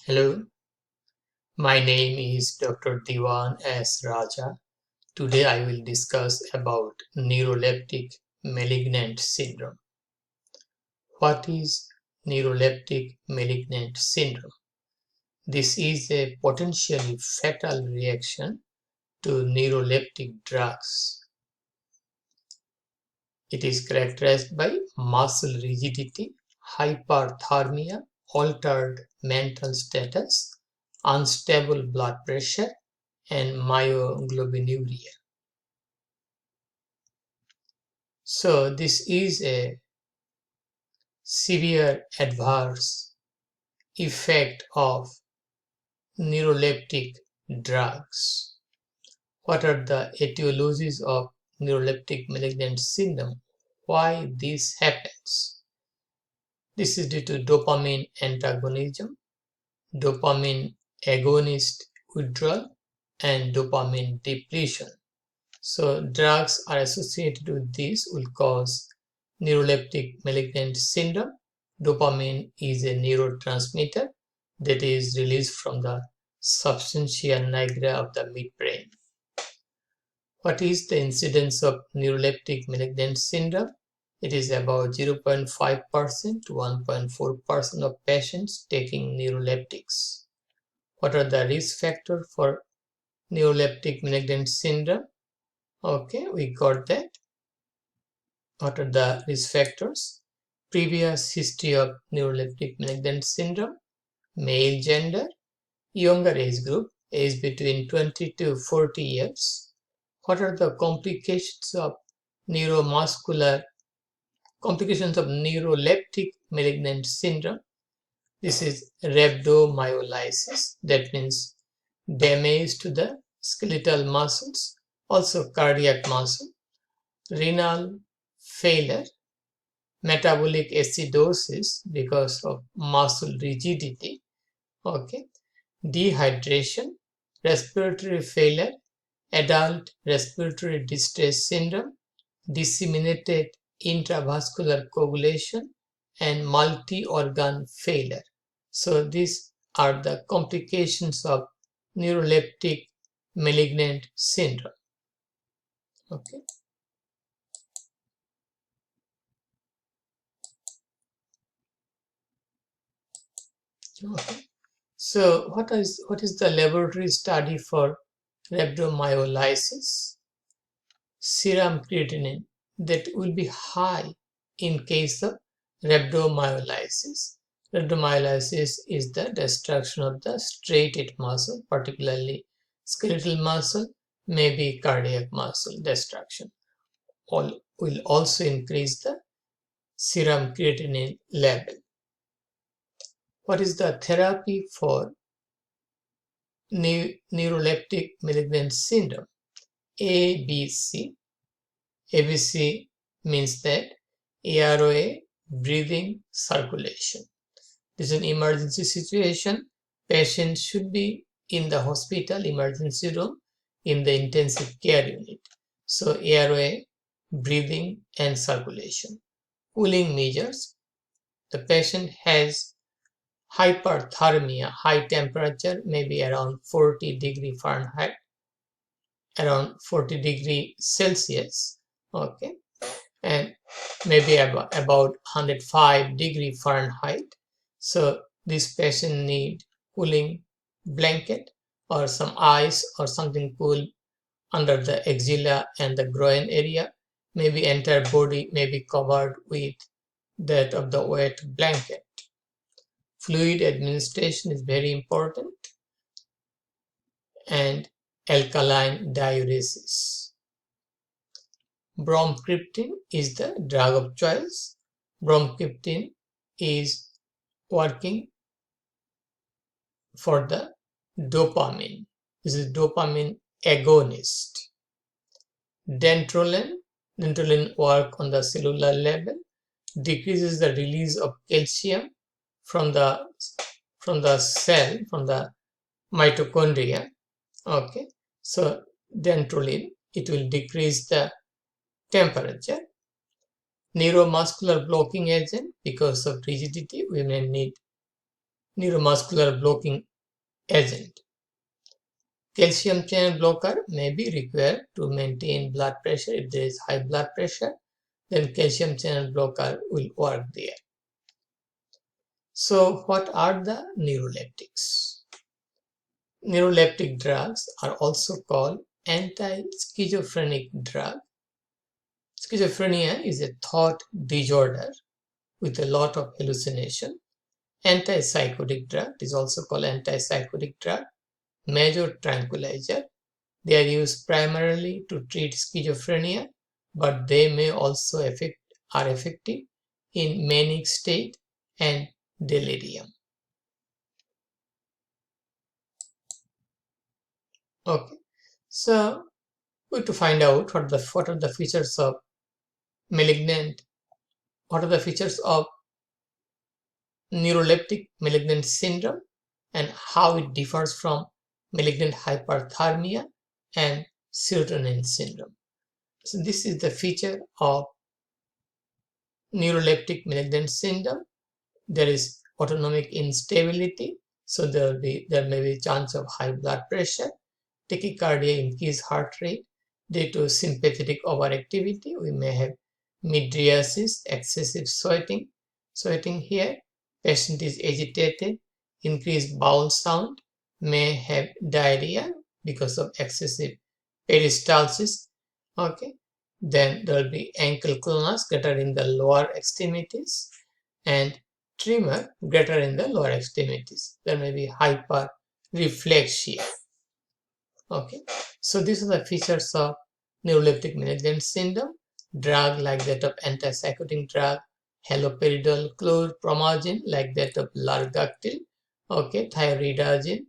Hello, my name is Dr. Diwan S. Raja. Today I will discuss about neuroleptic malignant syndrome. What is neuroleptic malignant syndrome? This is a potentially fatal reaction to neuroleptic drugs. It is characterized by muscle rigidity, hyperthermia, altered mental status, unstable blood pressure, and myoglobinuria. So this is a severe adverse effect of neuroleptic drugs. What are the etiologies of neuroleptic malignant syndrome? Why this happens? This is due to dopamine antagonism, dopamine agonist withdrawal, and dopamine depletion. So drugs are associated with this will cause neuroleptic malignant syndrome. Dopamine is a neurotransmitter that is released from the substantia nigra of the midbrain. What is the incidence of neuroleptic malignant syndrome? It is about 0.5% to 1.4% of patients taking neuroleptics. What are the risk factors for neuroleptic malignant syndrome? Okay, we got that. What are the risk factors? Previous history of neuroleptic malignant syndrome, male gender, younger age group, age between 20 to 40 years. What are the complications of neuromuscular, complications of neuroleptic malignant syndrome? This is rhabdomyolysis, that means damage to the skeletal muscles, also cardiac muscle, renal failure, metabolic acidosis because of muscle rigidity, okay, dehydration, respiratory failure, adult respiratory distress syndrome, disseminated intravascular coagulation, and multi-organ failure. So these are the complications of neuroleptic malignant syndrome. Okay. Okay. So what is the laboratory study for rhabdomyolysis? Serum creatinine that will be high in case of rhabdomyolysis. Rhabdomyolysis is the destruction of the striated muscle, particularly skeletal muscle, maybe cardiac muscle destruction. All will also increase the serum creatinine level. What is the therapy for neuroleptic malignant syndrome? ABC. ABC means that AROA, breathing, circulation. This is an emergency situation. Patient should be in the hospital emergency room in the intensive care unit. So AROA, breathing and circulation. Cooling measures. The patient has hyperthermia, high temperature, maybe around 40 degree Fahrenheit, around 40 degree Celsius, okay, and maybe about 105 degree Fahrenheit. So this patient need cooling blanket or some ice or something cool under the axilla and the groin area. Maybe entire body may be covered with that of the wet blanket. Fluid administration is very important, and alkaline diuresis. Bromkriptine is the drug of choice. Bromkriptine is working for the dopamine. This is dopamine agonist. Dantrolene work on the cellular level, decreases the release of calcium from the cell, from the mitochondria. Okay, so dantrolene, it will decrease the temperature. Neuromuscular blocking agent, because of rigidity we may need neuromuscular blocking agent. Calcium channel blocker may be required to maintain blood pressure. If there is high blood pressure, then calcium channel blocker will work there. So what are the neuroleptics? Neuroleptic drugs are also called anti-schizophrenic drug. Schizophrenia is a thought disorder with a lot of hallucination. Antipsychotic drug is also called antipsychotic drug. Major tranquilizer. They are used primarily to treat schizophrenia, but they may also are effective in manic state and delirium. Okay, so we have to find out what are the features of malignant, what are the features of neuroleptic malignant syndrome and how it differs from malignant hyperthermia and serotonin syndrome. So this is the feature of neuroleptic malignant syndrome. There is autonomic instability, so there may be chance of high blood pressure, tachycardia, increased heart rate. Due to sympathetic overactivity, we may have mydriasis, excessive sweating here. Patient is agitated, increased bowel sound, may have diarrhea because of excessive peristalsis. Okay, then there will be ankle clonus greater in the lower extremities and tremor greater in the lower extremities. There may be hyperreflexia. Okay, so these are the features of neuroleptic malignant syndrome. Drug like that of antipsychotic drug, haloperidol, chlorpromazine like that of largactil, okay, thioridazine,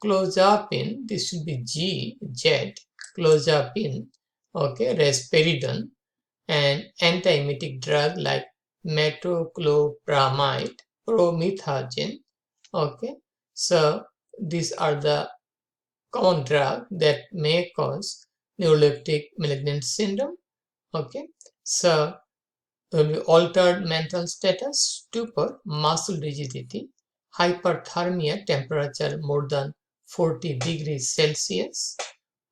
clozapine, this should be Z, clozapine, okay, risperidone, and antiemetic drug like metoclopramide, promethazine, okay. So these are the common drug that may cause neuroleptic malignant syndrome. Okay, so there will be altered mental status, stupor, muscle rigidity, hyperthermia, temperature more than 40 degrees Celsius,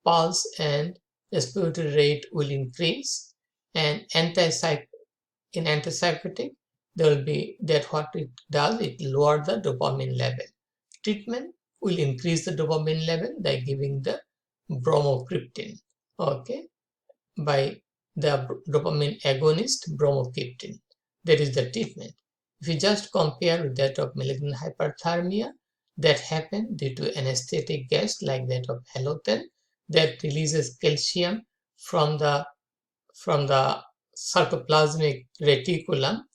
pulse and respiratory rate will increase, and in antipsychotic there will be that what it does, it lower the dopamine level. Treatment will increase the dopamine level by giving the bromocriptine, okay, by the dopamine agonist bromocriptine. That is the treatment. If you just compare with that of malignant hyperthermia, that happens due to anesthetic gas like that of halothane that releases calcium from the sarcoplasmic reticulum,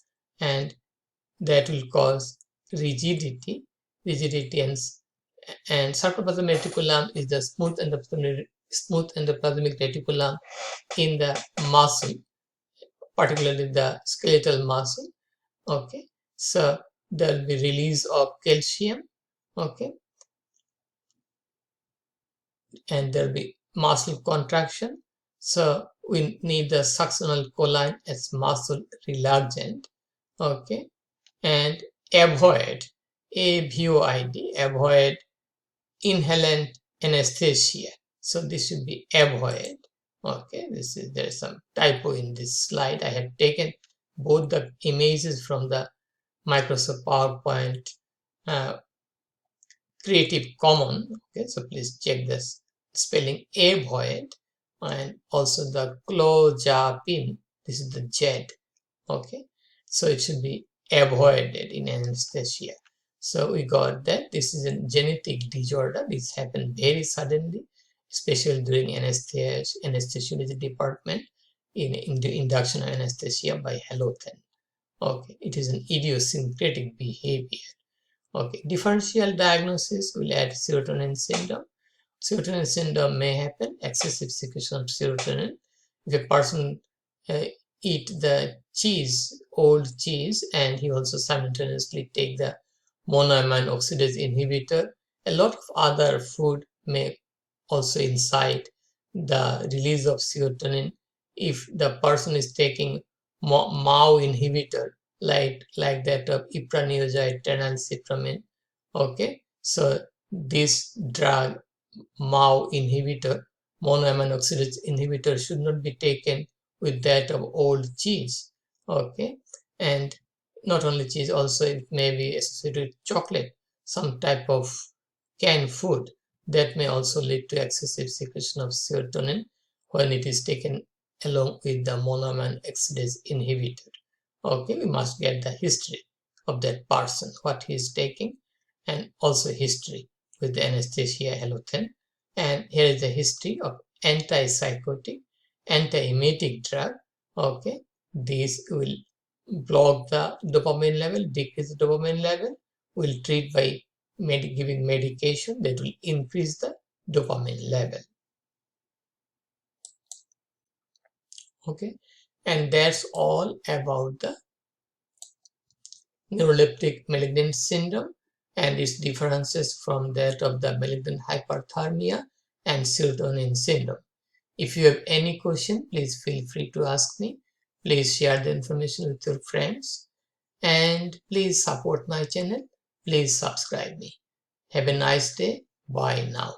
and that will cause rigidity and sarcoplasmic reticulum is the smooth endoplasmic reticulum in the muscle, particularly the skeletal muscle. Okay, so there will be release of calcium, okay, and there will be muscle contraction. So we need the succinyl choline as muscle relaxant, okay, and avoid avoid inhalant anesthesia. So this should be avoid. Okay, there is some typo in this slide. I have taken both the images from the Microsoft PowerPoint Creative Commons. Okay, so please check this spelling avoid, and also the clozapine. This is the Z. Okay, so it should be avoided in anesthesia. So we got that this is a genetic disorder. This happened very suddenly, especially during anesthesiology department in the induction of anesthesia by halothane. Okay, it is an idiosyncratic behavior. Okay, differential diagnosis will add serotonin syndrome. Serotonin syndrome may happen, excessive secretion of serotonin. If a person eat the old cheese, and he also simultaneously take the monoamine oxidase inhibitor, a lot of other food may also incite the release of serotonin. If the person is taking MAO inhibitor like that of ipraneoside, tenylcypramine, Okay, so this drug MAO inhibitor, monoamine oxidase inhibitor, should not be taken with that of old cheese. Okay, and not only cheese, also it may be associated with chocolate, some type of canned food. That may also lead to excessive secretion of serotonin when it is taken along with the monoamine oxidase inhibitor. Okay, we must get the history of that person, what he is taking, and also history with the anesthesia halothane. And here is the history of antipsychotic, antiemetic drug. Okay, these will block the dopamine level, decrease the dopamine level, will treat by giving medication that will increase the dopamine level. Okay, and that's all about the neuroleptic malignant syndrome and its differences from that of the malignant hyperthermia and serotonin syndrome. If you have any question, please feel free to ask me. Please share the information with your friends and please support my channel. Please subscribe me. Have a nice day. Bye now.